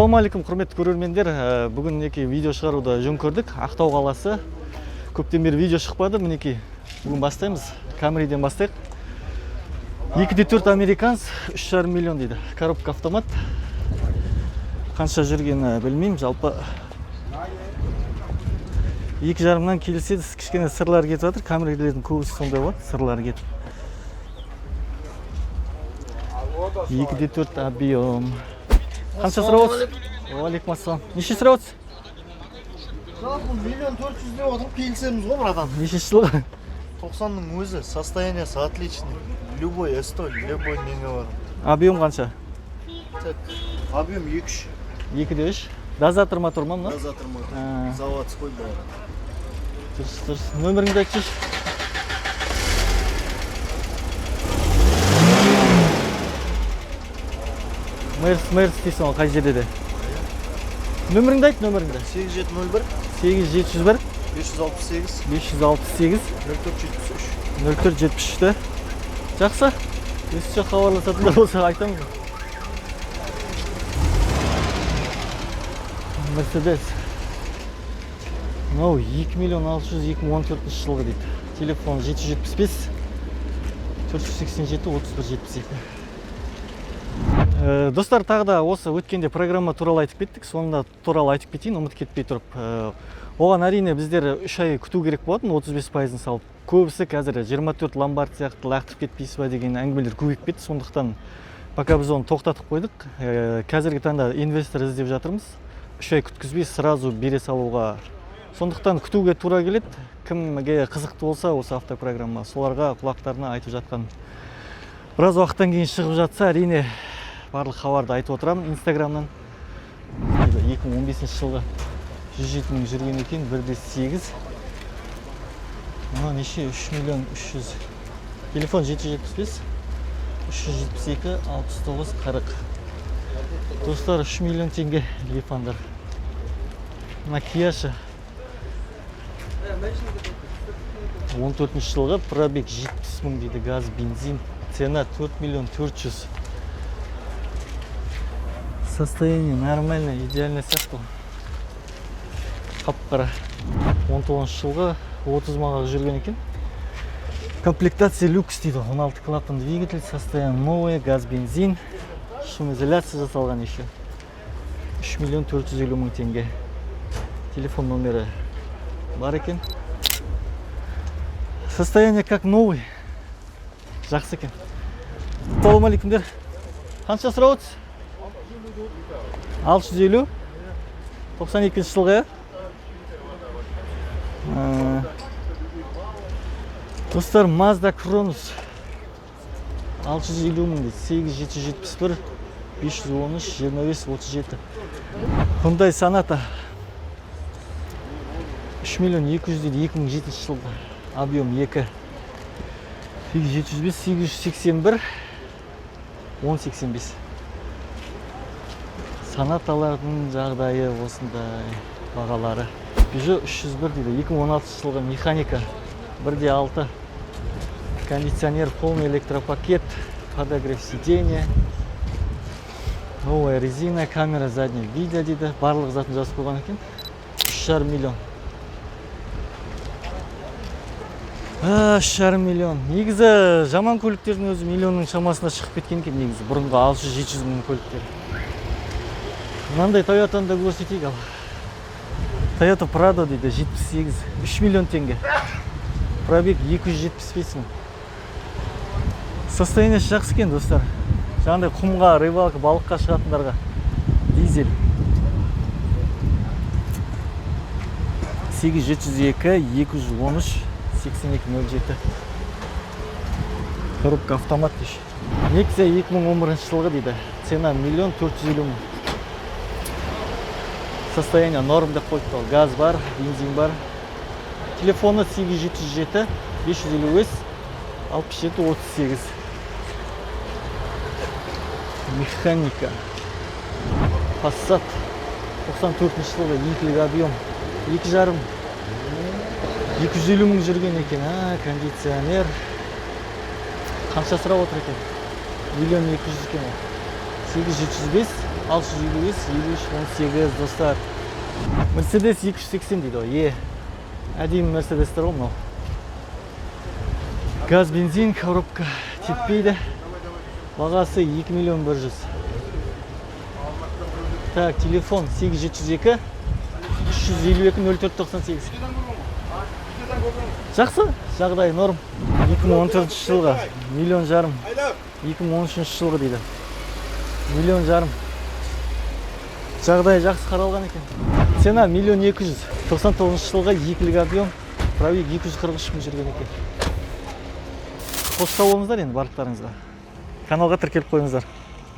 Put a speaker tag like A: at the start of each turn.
A: Ассалаумалейкум, құрметті көрермендер. Бүгін мінекей видео шығаруды жөн көрдік. Ақтау қаласы. Көптен бері видео шықпады. Мінекей бүгін бастаймыз. Камриден бастайық. 2.4 американс, 3,5 миллион дейді. Коробка автомат. Қанша жүргені білмеймін. Жалпы 2,5-нан келіседі. Кішкене сырлар кетіп жатыр. Камридердің көбісі сондай болады. Сырлар кетіп. 2.4 объем. Қанша сұрап отырсыз? Алейкум ассалам. Неше сұрап отырсыз?
B: Жалпы 1,4 миллион отырып келісеміз ғой, братан.
A: Нешінші жылғы?
B: 90-ның өзі, состояниясы отличный. Любой S100, любой неге бар.
A: Объем қанша?
B: Объем 2-3.
A: 2-3. Дозатор мотор ма мына?
B: Дозатор мотор. Заводской бәрі.
A: Дұрыс. Нөміріңді айтшы. Мэрс дейсің ол қай жерде де? Нөміріңді айт, нөміріңді.
B: 8701
A: 8701
B: 568
A: 568
B: 0473
A: 0473-ті. Жақсы. Өсіше хабарласатындар болса айтамыз. Мерседес. Мынау 2.600.000 2014 жылғы дейді. Телефон 775 487 3172. Достар, тағы да осы өткенде программа туралы айтып кеттік. Сонда туралы айтып кетейін, ұмыт кетпей тұрып. Оған әрине біздер 3 ай күту керек болатын, 35%-ын салып. Көбісі қазір 24 ломбард сияқты лақтырып кетпейсіз ба деген әңгімелер көбейіп кетті. Сондықтан пока біз оны тоқтатып қойдық. Қазіргі таңда инвестор іздеп жатырмыз. 3 ай күткізбей сразу бере салуға. Сондықтан күтуге тура келеді. Кімге қызықты болса осы автопрограмма, соларға құлақтарына айтып жатқан. Біраз уақыттан кейін шығып жатса, әрине барлық хабарды айтып отырамын Инстаграмнан. 2015 жылғы 107 мың жүрген екен, 1,8. Мына неше? 3 миллион 300. Телефон 775 372 69 40. Достар, 3 миллион теңге телефондар. Мына Кияшы 14 жылғы, пробег 70 мың дейді, газ, бензин. Цена 4 миллион 400. Состояние нормальное, идеальное сияқты. Қап-қара. 19 жылғы 30 мыңға жүрген екен. Комплектация люкс дейді. 16 клапан двигатель, состояние новое, газ, бензин. Шумоизоляция жасалған еще. 3 миллион 450 мың теңге. Телефон номері бар екен. Состояние как новый. Жақсы екен. Ассалаумалейкумдер. Қанша сұрап отырсыз? 650. 92 жылғы. Достар, Mazda Кронус 650 мың дейді. 8771 513 25 37. Hyundai Sonata 3 миллион 200 дейді. 2007 жылғы. Объем 2. 875 881 1085. Санаталардың жағдайы осындай, бағалары. Peugeot 301 дейді. 2016 жылғы механика 1.6. Кондиционер, полный электропакет, подогрев сиденья. Новая резина, камера заднего вида дейді. Барлық затын жазып қойған екен. 3,5 миллион. 3,5 миллион. Негізі жаман көліктердің өзі миллионның шамасына шығып кеткен екен негізі. Бұрынғы 600-700 мың көліктер. Мынандай Toyota'ны да көрсетейік ал. Toyota Prado дейді, 78, 3 миллион теңге. Пробег 275 мың. Состояниясы жақсы екен, достар. Жаңағыдай құмға, рыбалка, балыққа шығатындарға. Дизель. 8702 213 8207. Коробка автомат деші. Nexia 2011 жылғы дейді. Цена 1 450 мың. Состояние норм деп қойыпты. Газ бар, бензин бар. Телефоны 8707 553 67 38. Механика. Passat 94 жылғы, екілік объем. 2,5. 250 мың жүрген екен. Кондиционер. Қанша сұрап отыр екен? 1 200 000 екен. 8705 655 53 18 достар. Мерседес 280 дейді ғой. Әдемі мерседестер ғой мынау. Газ, бензин, коробка теппейді. Бағасы 2 миллион 100. Так, телефон 8702 352 0498. Жақсы, жағдай норм. 2014 жылға миллион жарым. 2013 жылғы дейді. Миллион жарым. Жағдай жақсы қаралған екен. Цена миллион 200. 99 жылға екілік объем. Пробег 243 мың жүрген екен. Қоста болыңыздар енді барлықтарыңызға. Каналға тіркеліп қойыңыздар.